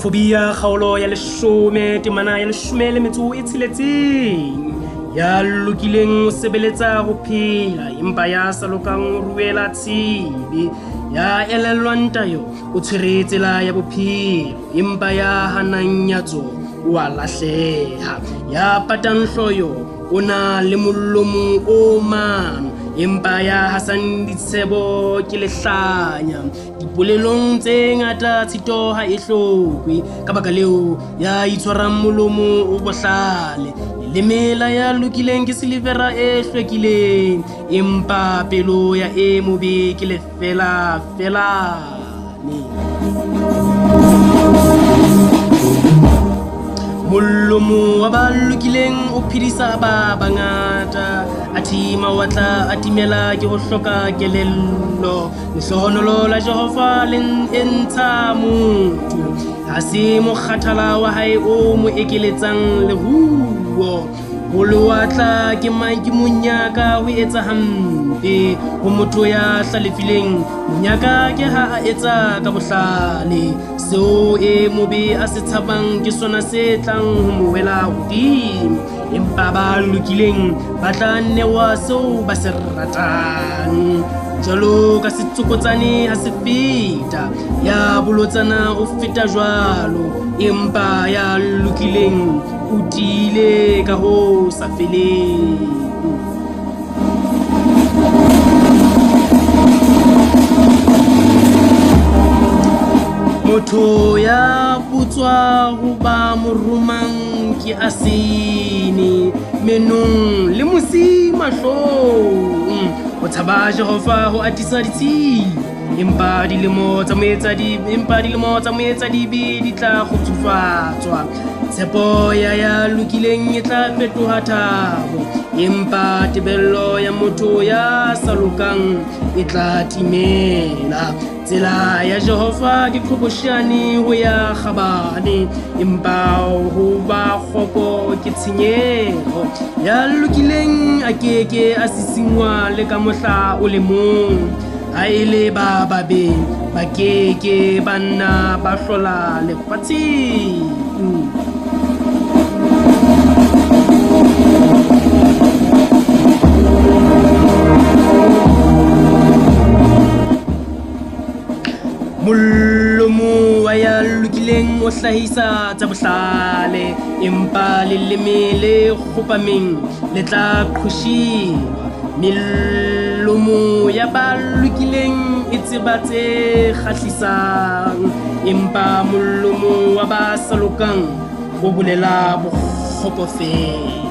Mohlodi ya kgaolo ya 10 temana ya 16 ya lokileng ho sebeletsa ho phela empa ya sa lokang ho ruela tshibi, ya elellwang tayo o tshwere tsela ya bophelo empa ya hanang nyatso wa lahleha, ya patang hloyo o na le mollomo o mang empa ya hasang ditsebo ke lehlanya, dipolelong tse ngata tshito ha e hlokwe ka baka leo ya itshwarang molomo o bohlale, lemela ya lokileng ke silivera e hlwekileng empa pelo ya e mobe ke lefela felane. Mollomo wa ba lokileng o phedisa ba bangata, athe mawatla a timela ke ho hloka kelello, lehlohonolo la Jehova le ntsha motho, ha se mokgathala wa hae o mo ekeletsang leruo, ho lewatla ke monyaka ho etsa hampe, ho motho ya hlalefileng monyaka ke ha a etsa ka bohlale, seo e mobe a se tshabang ke sona se tlang ho mo wela hodimo, empa ba lokileng ba tla newa seo ba se ratang. Jalo ka setsokotsane ha se feta, ya bolotsana o feta jwalo, empa ya lokileng o tiile ka ho sa feleng. Motho ya putswa ho ba moromang ke asene menong le mosi mahlong, ho tshaba Jehova ho atisa ditshila, empa dilemo tsa moetsa dibe di tla kgotsofatswa, tshepo ya lokileng e tla fetoha thabo, empa tebello ya motho ya sa lokang e tla timela. Tsela ya Jehova ke qhoboshane ho ya kgabane, empa ho ba kgoko ke tshenyeho, ya lokileng a keke a sisingwa le ka mohla o le mong, ha e le ba babe ba keke ba nna ba hlola lefatsheng. Mollomo wa ya lokileng o hlahisa tsa bohlale, empa leleme le kgopameng le tla qhoshiwa, melomo ya ba lokileng e tseba tse kgahlisang, empa mollomo wa ba sa lokang o bolela bokgopo feela.